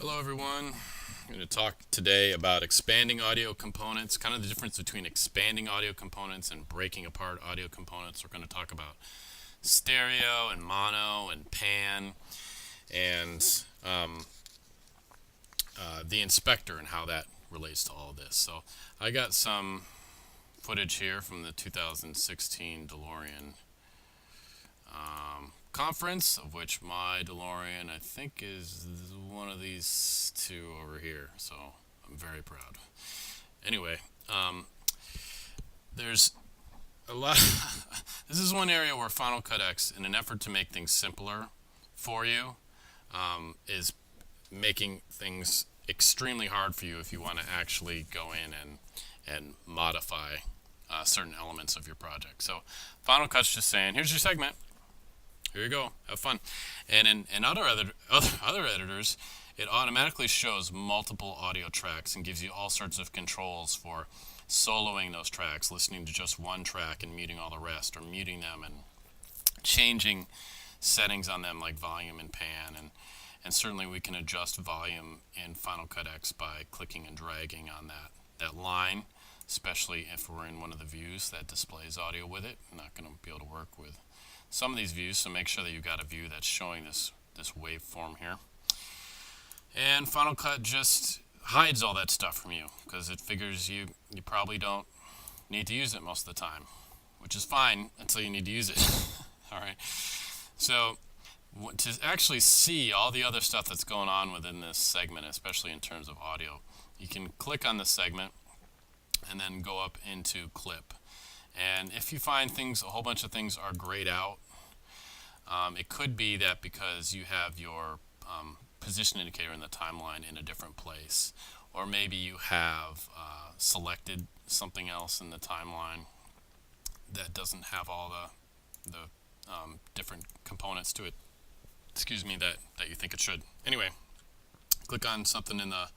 Hello everyone. I'm going to talk today about expanding audio components, kind of the difference between expanding audio components and breaking apart audio components. We're going to talk about stereo and mono and pan and the inspector and how that relates to all this. So I got some footage here from the 2016 DeLorean conference, of which my DeLorean I think is one of these two over here, so I'm very proud. Anyway, there's a lot this is one area where Final Cut X, in an effort to make things simpler for you, is making things extremely hard for you if you want to actually go in and modify certain elements of your project. So Final Cut's just saying, here's your segment. Here you go. Have fun. And in other editors, it automatically shows multiple audio tracks and gives you all sorts of controls for soloing those tracks, listening to just one track and muting all the rest, or muting them and changing settings on them like volume and pan. And certainly we can adjust volume in Final Cut X by clicking and dragging on that line, especially if we're in one of the views that displays audio with it. I'm not going to be able to work with some of these views, so make sure that you've got a view that's showing this waveform here. And Final Cut just hides all that stuff from you because it figures you probably don't need to use it most of the time, which is fine until you need to use it. All right. So to actually see all the other stuff that's going on within this segment, especially in terms of audio, you can click on the segment and then go up into clip. And if you find a whole bunch of things are grayed out, it could be that because you have your position indicator in the timeline in a different place, or maybe you have selected something else in the timeline that doesn't have all the different components to it, that you think it should. Anyway, click on something in the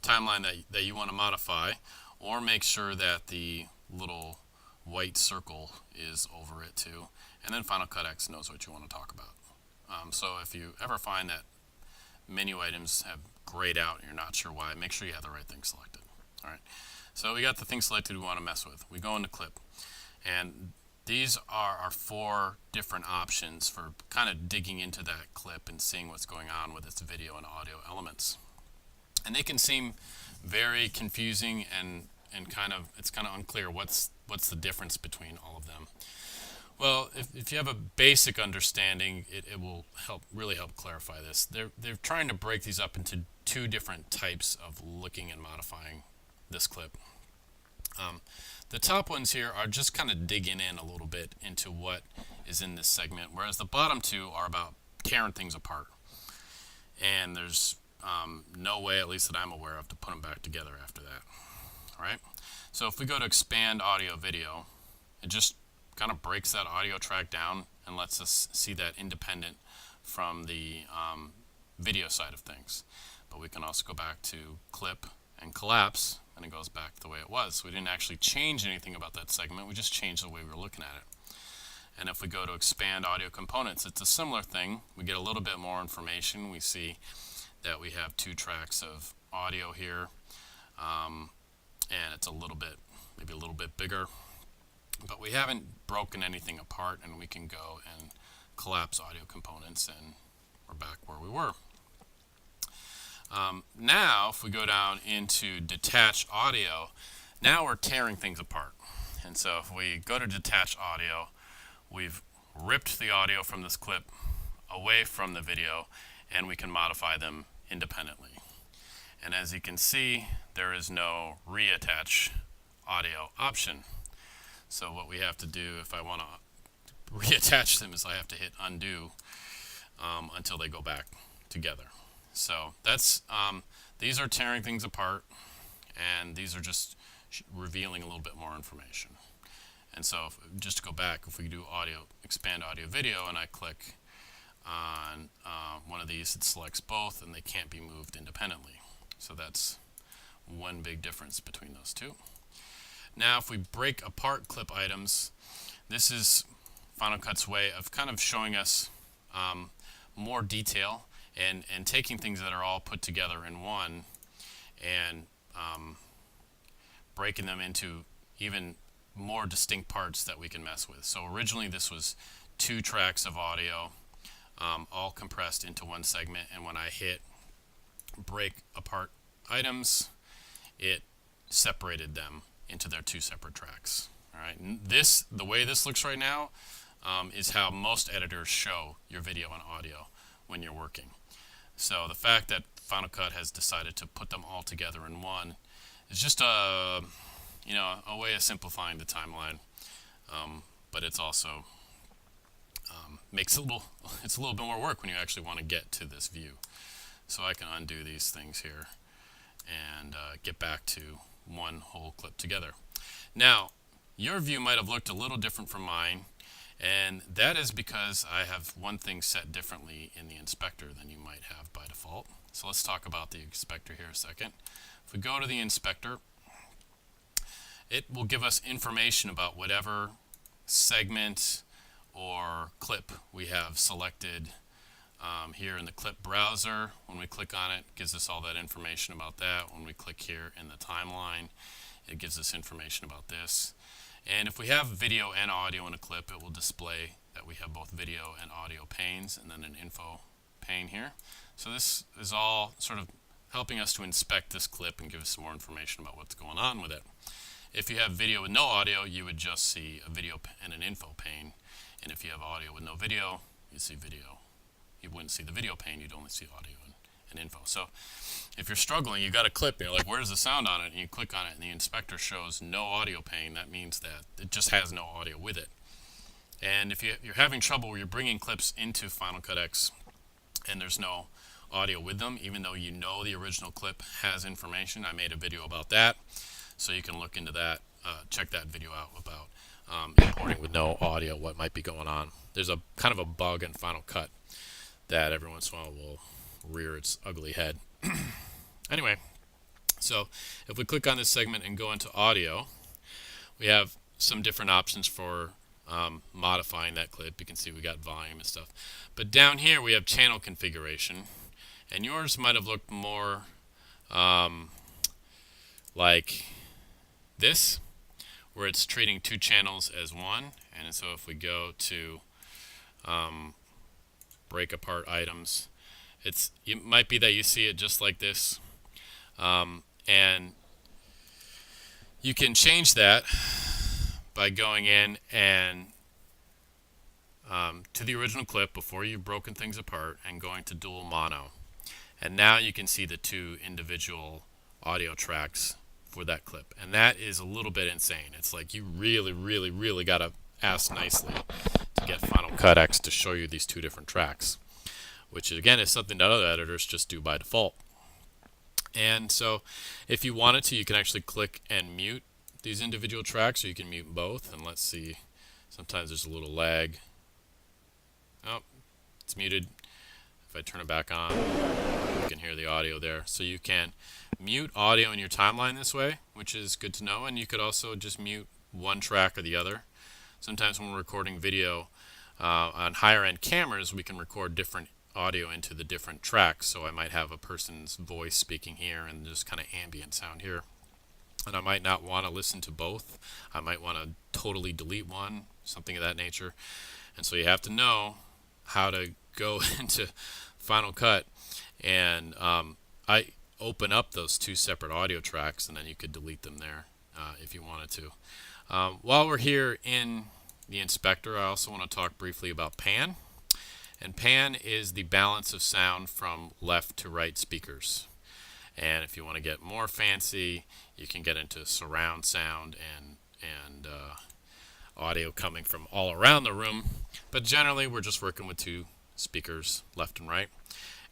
timeline that you want to modify, or make sure that the little white circle is over it too, and then Final Cut X knows what you want to talk about. So if you ever find that menu items have grayed out and you're not sure why, make sure you have the right thing selected. All right, so we got the thing selected we want to mess with. We go into clip, and these are our four different options for kind of digging into that clip and seeing what's going on with its video and audio elements. And they can seem very confusing and it's kind of unclear what's the difference between all of them. Well, if you have a basic understanding, it will really help clarify this. They're trying to break these up into two different types of looking and modifying this clip. The top ones here are just kind of digging in a little bit into what is in this segment, whereas the bottom two are about tearing things apart. And there's no way, at least that I'm aware of, to put them back together after that. All right. So if we go to expand audio video, it just kind of breaks that audio track down and lets us see that independent from the video side of things. But we can also go back to clip and collapse, and it goes back the way it was. So we didn't actually change anything about that segment, we just changed the way we were looking at it. And if we go to expand audio components, it's a similar thing. We get a little bit more information. We see that we have two tracks of audio here, and it's maybe a little bit bigger, but we haven't broken anything apart, and we can go and collapse audio components, and we're back where we were. Now if we go down into detach audio, now we're tearing things apart. And so if we go to detach audio, we've ripped the audio from this clip away from the video, and we can modify them independently. And as you can see, there is no reattach audio option. So what we have to do if I want to reattach them is I have to hit undo until they go back together. So that's these are tearing things apart, and these are just revealing a little bit more information. And so just to go back, if we do expand audio video, and I click on one of these, it selects both, and they can't be moved independently. So that's one big difference between those two. Now if we break apart clip items, this is Final Cut's way of kind of showing us more detail and taking things that are all put together in one and breaking them into even more distinct parts that we can mess with. So originally this was 2 tracks of audio, all compressed into one segment, and when I hit break apart items, it separated them into their 2 separate tracks. All right, and the way this looks right now is how most editors show your video and audio when you're working. So the fact that Final Cut has decided to put them all together in one is just a way of simplifying the timeline, but it's also makes it's a little bit more work when you actually want to get to this view. So I can undo these things here and get back to one whole clip together. Now, your view might have looked a little different from mine, and that is because I have one thing set differently in the inspector than you might have by default. So let's talk about the inspector here a second. If we go to the inspector, it will give us information about whatever segment or clip we have selected here in the clip browser. When we click on it, it gives us all that information about that. When we click here in the timeline, it gives us information about this. And if we have video and audio in a clip, it will display that we have both video and audio panes, and then an info pane here. So this is all sort of helping us to inspect this clip and give us some more information about what's going on with it. If you have video with no audio, you would just see a video and an info pane. And if you have audio with no video, you'd see video. You wouldn't see the video pane, you'd only see audio and info. So if you're struggling, you got a clip, and you're like, where's the sound on it? And you click on it, and the inspector shows no audio pane. That means that it just has no audio with it. And if you're having trouble where you're bringing clips into Final Cut X and there's no audio with them, even though you know the original clip has information, I made a video about that. So you can look into that, check that video out about importing with no audio, what might be going on. There's a kind of a bug in Final Cut that every once in a while will rear its ugly head. Anyway, so if we click on this segment and go into audio, we have some different options for modifying that clip. You can see we got volume and stuff. But down here we have channel configuration, and yours might have looked more like this, where it's treating 2 channels as one. And so if we go to break apart items, it might be that you see it just like this, and you can change that by going in and to the original clip before you've broken things apart and going to dual mono, and now you can see the 2 individual audio tracks for that clip, and that is a little bit insane. It's like you really gotta ask nicely to get Final Cut X to show you these 2 different tracks, which again is something that other editors just do by default. And so if you wanted to, you can actually click and mute these individual tracks, or you can mute both. And let's see, sometimes there's a little lag. Oh, it's muted. If I turn it back on, you can hear the audio there. So you can mute audio in your timeline this way, which is good to know. And you could also just mute one track or the other. Sometimes when we're recording video on higher end cameras, we can record different audio into the different tracks. So I might have a person's voice speaking here and just kind of ambient sound here, and I might not want to listen to both. I might want to totally delete one, something of that nature. And so you have to know how to go into Final Cut and I open up those 2 separate audio tracks, and then you could delete them there if you wanted to. While we're here in the inspector, I also want to talk briefly about pan. And pan is the balance of sound from left to right speakers. And if you want to get more fancy, you can get into surround sound and audio coming from all around the room. But generally, we're just working with 2 speakers, left and right.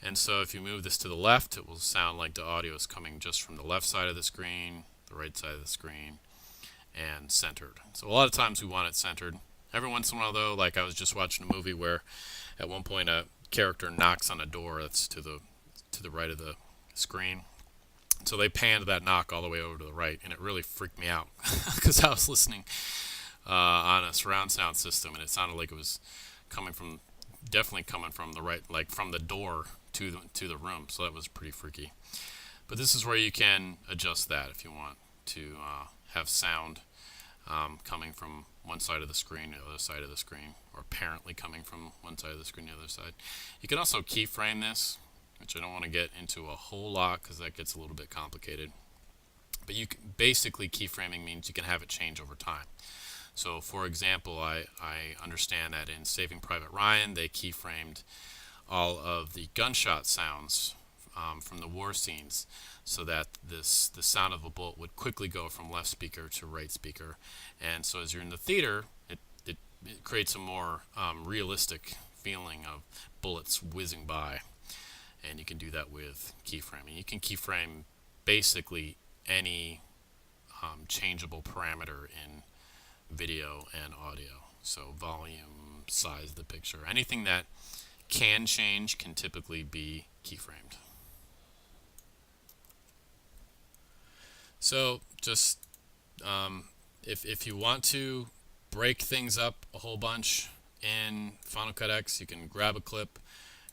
And so if you move this to the left, it will sound like the audio is coming just from the left side of the screen, the right side of the screen, and centered. So a lot of times we want it centered. Every once in a while, though, like I was just watching a movie where at one point a character knocks on a door that's to the right of the screen. So they panned that knock all the way over to the right, and it really freaked me out because I was listening on a surround sound system, and it sounded like it was definitely coming from the right, like from the door to the room. So that was pretty freaky. But this is where you can adjust that if you want to have sound coming from one side of the screen to the other side of the screen, or apparently coming from one side of the screen to the other side. You can also keyframe this, which I don't want to get into a whole lot because that gets a little bit complicated. But you can, basically keyframing means you can have it change over time. So for example, I understand that in Saving Private Ryan, they keyframed all of the gunshot sounds from the war scenes, so that the sound of a bullet would quickly go from left speaker to right speaker. And so as you're in the theater, it creates a more realistic feeling of bullets whizzing by. And you can do that with keyframing. You can keyframe basically any changeable parameter in video and audio. So volume, size of the picture, anything that can change can typically be keyframed. So just if you want to break things up a whole bunch in Final Cut X, you can grab a clip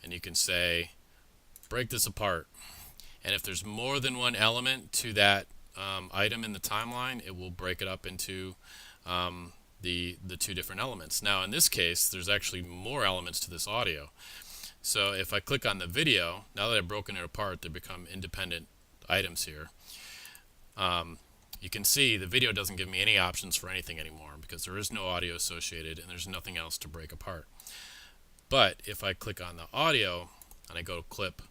and you can say, break this apart. And if there's more than one element to that item in the timeline, it will break it up into the two different elements. Now in this case, there's actually more elements to this audio. So if I click on the video, now that I've broken it apart, they become independent items here. You can see the video doesn't give me any options for anything anymore because there is no audio associated and there's nothing else to break apart. But if I click on the audio and I go to clip,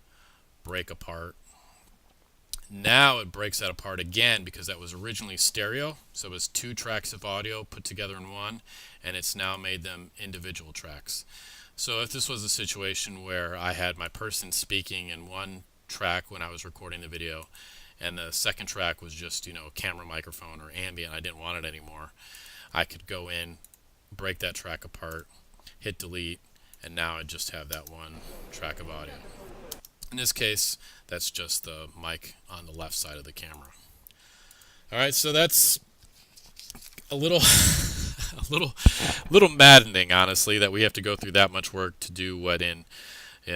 break apart, now it breaks that apart again because that was originally stereo. So it was 2 tracks of audio put together in one, and it's now made them individual tracks. So if this was a situation where I had my person speaking in one track when I was recording the video, and the second track was just, a camera microphone or ambient, I didn't want it anymore, I could go in, break that track apart, hit delete, and now I just have that one track of audio. In this case, that's just the mic on the left side of the camera. All right, so that's a little maddening, honestly, that we have to go through that much work to do what in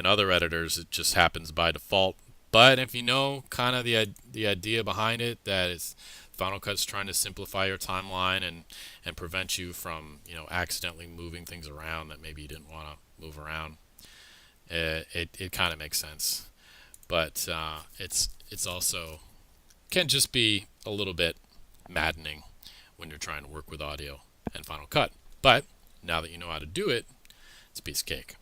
other editors it just happens by default. But if you know kind of the idea behind it, that it's Final Cut's trying to simplify your timeline and prevent you from accidentally moving things around that maybe you didn't want to move around, it kind of makes sense. But it's also can just be a little bit maddening when you're trying to work with audio and Final Cut. But now that you know how to do it, it's a piece of cake.